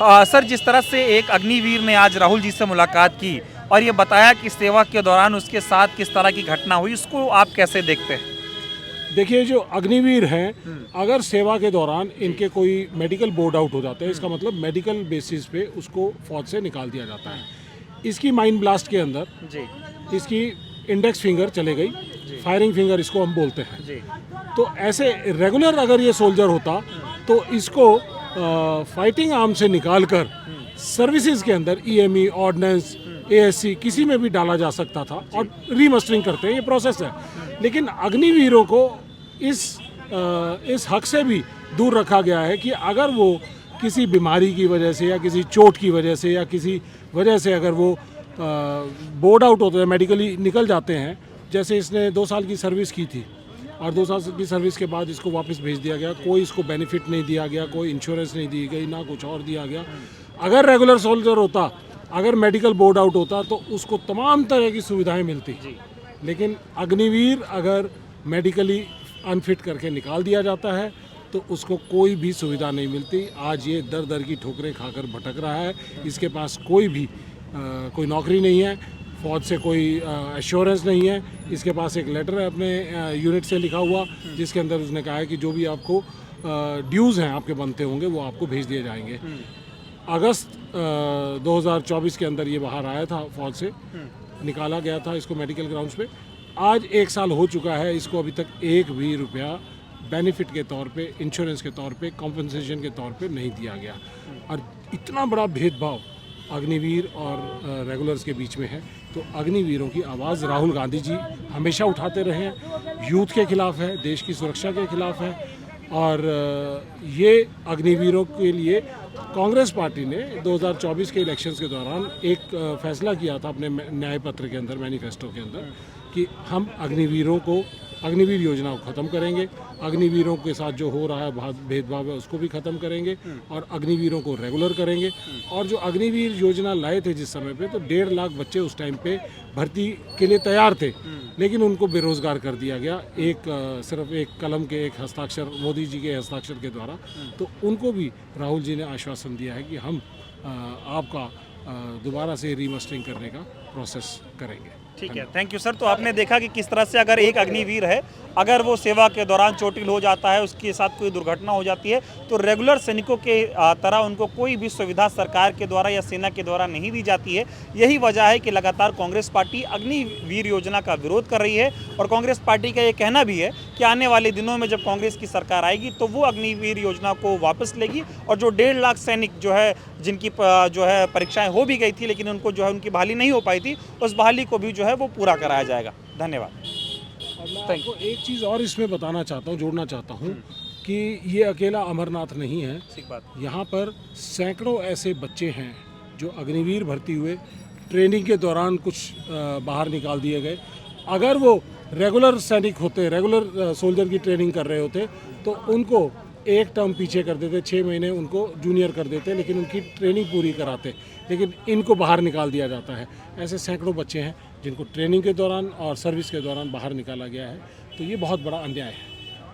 Sir, जिस तरह से एक अग्निवीर ने आज राहुल जी से मुलाकात की और ये बताया कि सेवा के दौरान उसके साथ किस तरह की घटना हुई, उसको आप कैसे देखते हैं? देखिए, जो अग्निवीर हैं, अगर सेवा के दौरान इनके कोई मेडिकल बोर्ड आउट हो जाते हैं, इसका मतलब मेडिकल बेसिस पे उसको फौज से निकाल दिया जाता है। इसकी माइंड ब्लास्ट के अंदर जी इसकी इंडेक्स फिंगर चले गई, फायरिंग फिंगर इसको हम बोलते हैं। जी तो ऐसे रेगुलर अगर ये सोल्जर होता तो इसको फाइटिंग आर्म से निकाल कर सर्विसेज के अंदर ईएमई, ऑर्डिनेंस, एएससी किसी में भी डाला जा सकता था और रीमस्टरिंग करते हैं, ये प्रोसेस है। लेकिन अग्निवीरों को इस हक से भी दूर रखा गया है कि अगर वो किसी बीमारी की वजह से या किसी चोट की वजह से या किसी वजह से अगर वो बोर्ड आउट होते हैं, मेडिकली निकल जाते हैं, जैसे इसने 2 साल की सर्विस की थी और 2 साल की सर्विस के बाद इसको वापस भेज दिया गया, कोई इसको बेनिफिट नहीं दिया गया, कोई इंश्योरेंस नहीं दी गई, ना कुछ और दिया गया। अगर रेगुलर सोल्जर होता, अगर मेडिकल बोर्ड आउट होता तो उसको तमाम तरह की सुविधाएं मिलती। लेकिन अग्निवीर अगर मेडिकली अनफिट करके निकाल दिया जाता है तो उसको कोई भी सुविधा नहीं मिलती। आज ये दर दर की ठोकरें खाकर भटक रहा है, इसके पास कोई नौकरी नहीं है, फौज से कोई एश्योरेंस नहीं है। इसके पास एक लेटर है अपने यूनिट से लिखा हुआ, जिसके अंदर उसने कहा है कि जो भी आपको ड्यूज़ हैं आपके बनते होंगे वो आपको भेज दिए जाएंगे। अगस्त 2024 के अंदर ये बाहर आया था, फौज से निकाला गया था इसको मेडिकल ग्राउंड्स पे। आज 1 साल हो चुका है, इसको अभी तक एक भी रुपया बेनिफिट के तौर पे, इंश्योरेंस के तौर पे, कॉम्पनसेशन के तौर पे नहीं दिया गया। और इतना बड़ा भेदभाव अग्निवीर और रेगुलर्स के बीच में है। तो अग्निवीरों की आवाज़ राहुल गांधी जी हमेशा उठाते रहे हैं, यूथ के खिलाफ है, देश की सुरक्षा के खिलाफ है। और ये अग्निवीरों के लिए कांग्रेस पार्टी ने 2024 के इलेक्शंस के दौरान एक फैसला किया था अपने न्याय पत्र के अंदर, मैनिफेस्टो के अंदर, कि हम अग्निवीर योजना को ख़त्म करेंगे, अग्निवीरों के साथ जो हो रहा है भेदभाव है उसको भी ख़त्म करेंगे और अग्निवीरों को रेगुलर करेंगे। और जो अग्निवीर योजना लाए थे जिस समय पे, तो 1.5 लाख बच्चे उस टाइम पे भर्ती के लिए तैयार थे, लेकिन उनको बेरोज़गार कर दिया गया सिर्फ एक कलम के एक हस्ताक्षर, मोदी जी के हस्ताक्षर के द्वारा। तो उनको भी राहुल जी ने आश्वासन दिया है कि हम आपका दोबारा से रीमस्टरिंग करने का प्रोसेस करेंगे। ठीक है, थैंक यू सर। तो आपने देखा कि किस तरह से अगर एक अग्निवीर है, अगर वो सेवा के दौरान चोटिल हो जाता है, उसके साथ कोई दुर्घटना हो जाती है, तो रेगुलर सैनिकों के तरह उनको कोई भी सुविधा सरकार के द्वारा या सेना के द्वारा नहीं दी जाती है। यही वजह है कि लगातार कांग्रेस पार्टी अग्निवीर योजना का विरोध कर रही है और कांग्रेस पार्टी का ये कहना भी है कि आने वाले दिनों में जब कांग्रेस की सरकार आएगी तो वो अग्निवीर योजना को वापस लेगी और जो 1.5 लाख सैनिक जो है, जिनकी जो है परीक्षाएं हो भी गई थी लेकिन उनको जो है उनकी बहाली नहीं हो पाई थी, उस बहाली को भी जो है वो पूरा कराया जाएगा। धन्यवाद। और मैं आपको एक चीज़ और इसमें बताना चाहता हूँ, जोड़ना चाहता हूँ कि ये अकेला अमरनाथ नहीं है। ठीक बात। यहाँ पर सैकड़ों ऐसे बच्चे हैं जो अग्निवीर भर्ती हुए, ट्रेनिंग के दौरान कुछ बाहर निकाल दिए गए। अगर वो रेगुलर सैनिक होते, रेगुलर सोल्जर की ट्रेनिंग कर रहे होते, तो उनको एक टर्म पीछे कर देते, 6 महीने उनको जूनियर कर देते, लेकिन उनकी ट्रेनिंग पूरी कराते। लेकिन इनको बाहर निकाल दिया जाता है। ऐसे सैकड़ों बच्चे हैं जिनको ट्रेनिंग के दौरान और सर्विस के दौरान बाहर निकाला गया है। तो ये बहुत बड़ा अन्याय है।